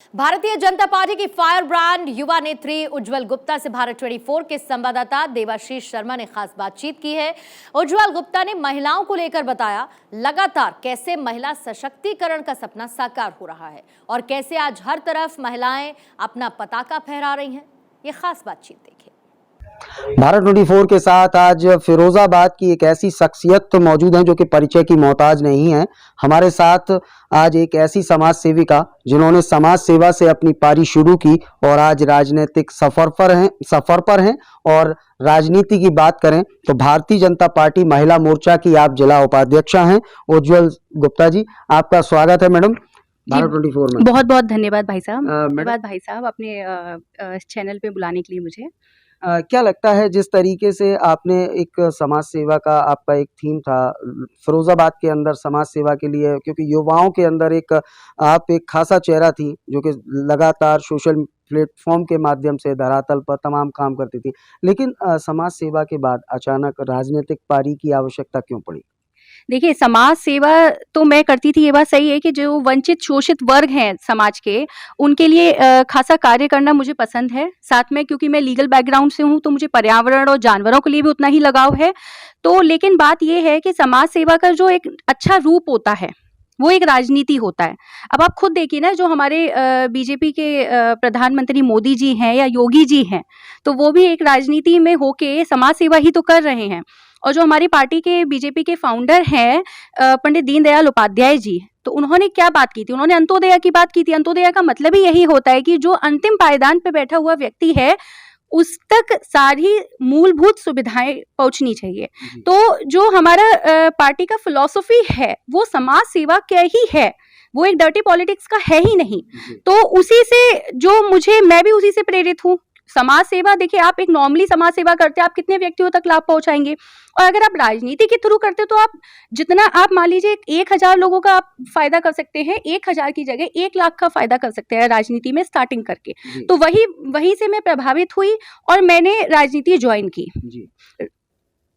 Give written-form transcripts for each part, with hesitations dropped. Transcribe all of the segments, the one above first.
Bharatiya Janata party की fire brand युवा नेत्री उज्जवल गुप्ता से भारत 24 के संवाददाता देवाशीष शर्मा ने खास बातचीत की है। उज्जवल गुप्ता ने महिलाओं को लेकर बताया लगातार कैसे महिला सशक्तिकरण का सपना साकार हो रहा है और कैसे आज हर तरफ महिलाएं अपना पताका फहरा रही हैं। ये खास बातचीत देखिए। भारत 24 के साथ आज फिरोजाबाद की एक ऐसी शख्सियत मौजूद है जो कि परिचय की मोहताज नहीं है। हमारे साथ आज एक ऐसी समाज सेविका जिन्होंने समाज सेवा से अपनी पारी शुरू की और आज राजनीतिक सफर पर हैं और राजनीति की बात करें तो भारतीय जनता पार्टी महिला मोर्चा की आप जिला उपाध्यक्षा हैं। उज्जवल गुप्ता जी, आपका स्वागत है मैडम भारत 24 में। बहुत बहुत धन्यवाद भाई साहब। धन्यवाद भाई साहब अपने चैनल पे बुलाने के लिए मुझे। क्या लगता है जिस तरीके से आपने एक समाज सेवा का आपका एक थीम था फिरोजाबाद के अंदर समाज सेवा के लिए, क्योंकि युवाओं के अंदर आप एक खासा चेहरा थी जो कि लगातार सोशल प्लेटफॉर्म के माध्यम से धरातल पर तमाम काम करती थी, लेकिन समाज सेवा के बाद अचानक राजनीतिक पारी की आवश्यकता क्यों पड़ी? देखिए, समाज सेवा तो मैं करती थी, ये बात सही है कि जो वंचित शोषित वर्ग हैं समाज के, उनके लिए खासा कार्य करना मुझे पसंद है। साथ में क्योंकि मैं लीगल बैकग्राउंड से हूँ तो मुझे पर्यावरण और जानवरों के लिए भी उतना ही लगाव है। तो लेकिन बात ये है कि समाज सेवा का जो एक अच्छा रूप होता है वो एक राजनीति होता है। अब आप खुद देखिए ना, जो हमारे बीजेपी के प्रधानमंत्री मोदी जी हैं या योगी जी हैं, तो वो भी एक राजनीति में होके समाज सेवा ही तो कर रहे हैं। और जो हमारी पार्टी के बीजेपी के फाउंडर हैं पंडित दीनदयाल उपाध्याय जी, तो उन्होंने क्या बात की थी? उन्होंने अंत्योदय की बात की थी। अंत्योदय का मतलब ही यही होता है कि जो अंतिम पायदान पे बैठा हुआ व्यक्ति है उस तक सारी मूलभूत सुविधाएं पहुंचनी चाहिए। तो जो हमारा पार्टी का फिलॉसफी है वो समाज सेवा क्या ही है, वो एक डर्टी पॉलिटिक्स का है ही नहीं। तो उसी से मैं भी उसी से प्रेरित हूँ। समाज सेवा, देखिए, आप एक नॉर्मली समाज सेवा करते हैं, आप कितने व्यक्तियों तक लाभ पहुंचाएंगे? और अगर आप राजनीति के थ्रू करते तो आप मान लीजिए 1000 लोगों का आप फायदा कर सकते हैं, 1000 की जगह 1 लाख का फायदा कर सकते हैं राजनीति में स्टार्टिंग करके। तो वही से मैं प्रभावित हुई और मैंने राजनीति ज्वाइन की।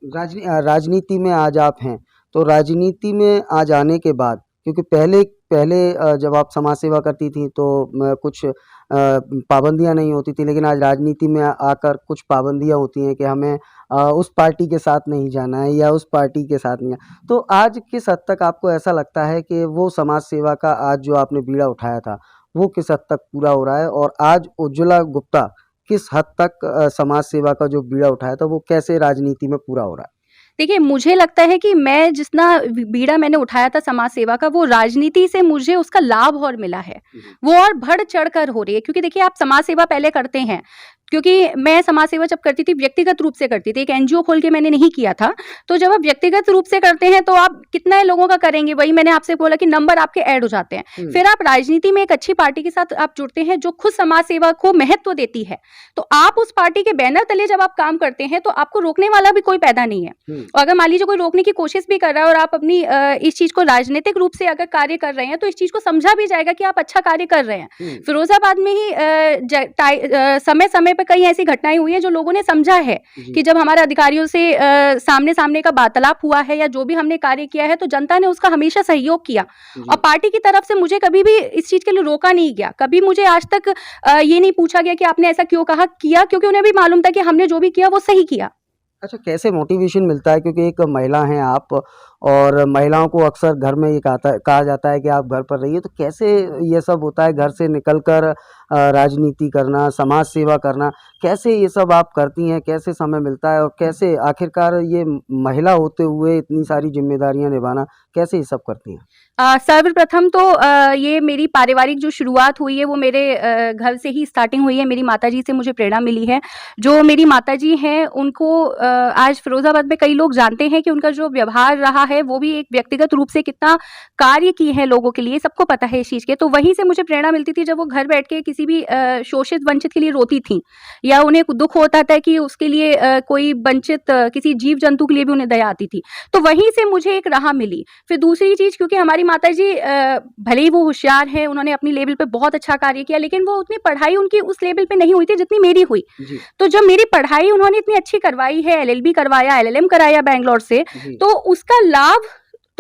राजनीति में आज आप हैं, तो राजनीति में आज आने के बाद, क्योंकि पहले जब आप समाज सेवा करती थी तो कुछ पाबंदियां नहीं होती थी, लेकिन आज राजनीति में आकर कुछ पाबंदियां होती हैं कि हमें उस पार्टी के साथ नहीं जाना है या उस पार्टी के साथ नहीं। तो आज किस हद तक आपको ऐसा लगता है कि वो समाज सेवा का आज जो आपने बीड़ा उठाया था वो किस हद तक पूरा हो रहा है, और आज उज्ज्वला गुप्ता किस हद तक समाज सेवा का जो बीड़ा उठाया था वो कैसे राजनीति में पूरा हो रहा है? देखिए, मुझे लगता है कि मैं जितना बीड़ा मैंने उठाया था समाज सेवा का, वो राजनीति से मुझे उसका लाभ और मिला है, वो और बढ़ चढ़ कर हो रही है। क्योंकि देखिए, आप समाज सेवा पहले करते हैं, क्योंकि मैं समाज सेवा जब करती थी व्यक्तिगत रूप से करती थी, एक एनजीओ खोल के मैंने नहीं किया था। तो जब आप व्यक्तिगत रूप से करते हैं तो आप कितना लोगों का करेंगे, वही मैंने आपसे बोला कि नंबर आपके ऐड हो जाते हैं। फिर आप राजनीति में एक अच्छी पार्टी के साथ आप जुड़ते हैं जो खुद समाज सेवा को महत्व देती है, तो आप उस पार्टी के बैनर तले जब आप काम करते हैं तो आपको रोकने वाला भी कोई पैदा नहीं है। और अगर मान लीजिए कोई रोकने की कोशिश भी कर रहा है और आप अपनी इस चीज को राजनीतिक रूप से अगर कार्य कर रहे हैं तो इस चीज को समझा भी जाएगा कि आप अच्छा कार्य कर रहे हैं। फिरोजाबाद में ही समय समय पर कई ऐसी घटनाएं हुई है जो लोगों ने समझा है कि जब हमारे अधिकारियों से सामने का वार्तालाप हुआ है या जो भी हमने कार्य किया है तो जनता ने उसका हमेशा सहयोग किया और पार्टी की तरफ से मुझे कभी भी इस चीज के लिए रोका नहीं गया। कभी मुझे आज तक ये नहीं पूछा गया कि आपने ऐसा क्यों किया, क्योंकि उन्हें भी मालूम था कि हमने जो भी किया वो सही किया। अच्छा, कैसे मोटिवेशन मिलता है, क्योंकि एक महिला हैं आप और महिलाओं को अक्सर घर में ये कहा जाता है कि आप घर पर रहिए, तो कैसे ये सब होता है घर से निकलकर राजनीति करना, समाज सेवा करना, कैसे ये सब आप करती हैं, कैसे समय मिलता है और कैसे आखिरकार ये महिला होते हुए इतनी सारी जिम्मेदारियां निभाना, कैसे ये सब करती हैं? सर्वप्रथम तो ये मेरी पारिवारिक जो शुरुआत हुई है वो मेरे घर से ही स्टार्टिंग हुई है। मेरी माताजी से मुझे प्रेरणा मिली है। जो मेरी माताजी हैं उनको आज फिरोजाबाद में कई लोग जानते हैं कि उनका जो व्यवहार रहा है वो भी एक व्यक्तिगत रूप से कितना कार्य किए हैं लोगों के लिए, सबको पता है इस चीज़ के। तो वहीं से मुझे प्रेरणा मिलती थी जब वो घर बैठ के किसी भी शोषित वंचित के लिए रोती थी या उन्हें दुख होता था कि उसके लिए कोई वंचित किसी जीव जंतु के लिए भी उन्हें दया आती थी। तो वहीं से मुझे एक राह मिली। फिर दूसरी चीज़, क्योंकि हमारी माताजी भले ही वो होशियार है, उन्होंने अपनी लेवल पे बहुत अच्छा कार्य किया, लेकिन वो उतनी पढ़ाई उनकी उस लेवल पे नहीं हुई थी जितनी मेरी हुई। तो जब मेरी पढ़ाई उन्होंने इतनी अच्छी करवाई है, LLB करवाया, LLM कराया बैंगलोर से, तो उसका लाभ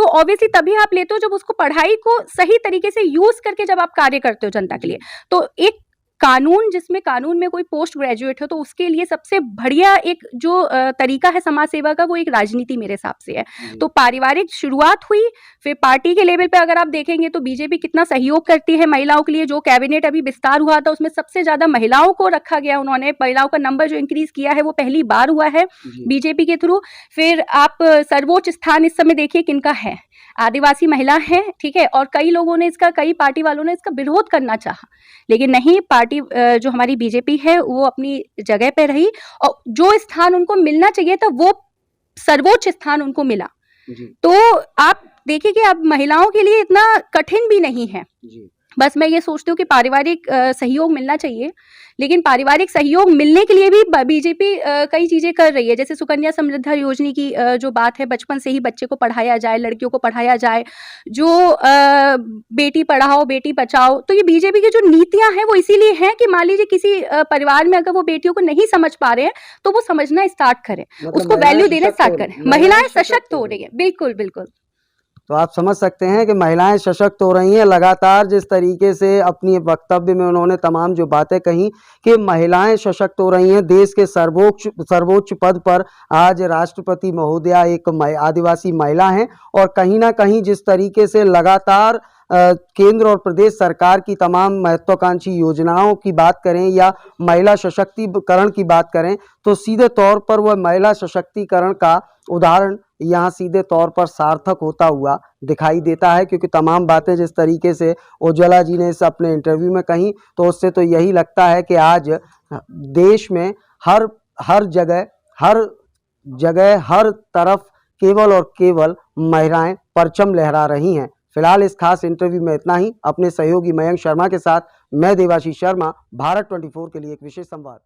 तो ऑब्वियसली तभी आप लेते हो जब उसको पढ़ाई को सही तरीके से यूज करके जब आप कार्य करते हो जनता के लिए। तो एक कानून, जिसमें कानून में कोई पोस्ट ग्रेजुएट हो, तो उसके लिए सबसे बढ़िया एक जो तरीका है समाज सेवा का, वो एक राजनीति मेरे हिसाब से है। तो पारिवारिक शुरुआत हुई, फिर पार्टी के लेवल पे अगर आप देखेंगे तो बीजेपी कितना सहयोग करती है महिलाओं के लिए। जो कैबिनेट अभी विस्तार हुआ था उसमें सबसे ज्यादा महिलाओं को रखा गया, उन्होंने महिलाओं का नंबर जो इंक्रीज किया है वो पहली बार हुआ है बीजेपी के थ्रू। फिर आप सर्वोच्च स्थान इस समय देखिए किनका है, आदिवासी महिला है, ठीक है। और कई लोगों ने इसका, कई पार्टी वालों ने इसका विरोध करना चाहा, लेकिन नहीं, पार्टी जो हमारी बीजेपी है वो अपनी जगह पे रही और जो स्थान उनको मिलना चाहिए था वो सर्वोच्च स्थान उनको मिला। तो आप देखिए कि अब महिलाओं के लिए इतना कठिन भी नहीं है। बस मैं ये सोचती हूँ कि पारिवारिक सहयोग मिलना चाहिए, लेकिन पारिवारिक सहयोग मिलने के लिए भी बीजेपी कई चीजें कर रही है। जैसे सुकन्या समृद्धि योजना की जो बात है, बचपन से ही बच्चे को पढ़ाया जाए, लड़कियों को पढ़ाया जाए, जो बेटी पढ़ाओ बेटी बचाओ। तो ये बीजेपी की जो नीतियां हैं वो इसीलिए हैं कि मान लीजिए किसी परिवार में अगर वो बेटियों को नहीं समझ पा रहे हैं तो वो समझना स्टार्ट करें, उसको वैल्यू देना स्टार्ट करें। महिलाएं सशक्त हो रही है, बिल्कुल बिल्कुल। तो आप समझ सकते हैं कि महिलाएं सशक्त हो रही हैं लगातार। जिस तरीके से अपनी वक्तव्य में उन्होंने तमाम जो बातें कही कि महिलाएं सशक्त हो रही हैं, देश के सर्वोच्च पद पर आज राष्ट्रपति महोदया एक आदिवासी महिला हैं, और कहीं ना कहीं जिस तरीके से लगातार केंद्र और प्रदेश सरकार की तमाम महत्वाकांक्षी योजनाओं की बात करें या महिला सशक्तिकरण की बात करें, तो सीधे तौर पर वह महिला सशक्तिकरण का उदाहरण यहाँ सीधे तौर पर सार्थक होता हुआ दिखाई देता है। क्योंकि तमाम बातें जिस तरीके से उज्ज्वला जी ने इस अपने इंटरव्यू में कही, तो उससे तो यही लगता है कि आज देश में हर जगह हर तरफ केवल और केवल महिलाएं परचम लहरा रही हैं। फिलहाल इस खास इंटरव्यू में इतना ही। अपने सहयोगी मयंक शर्मा के साथ मैं देवाशीष शर्मा, भारत 24 के लिए एक विशेष संवाद।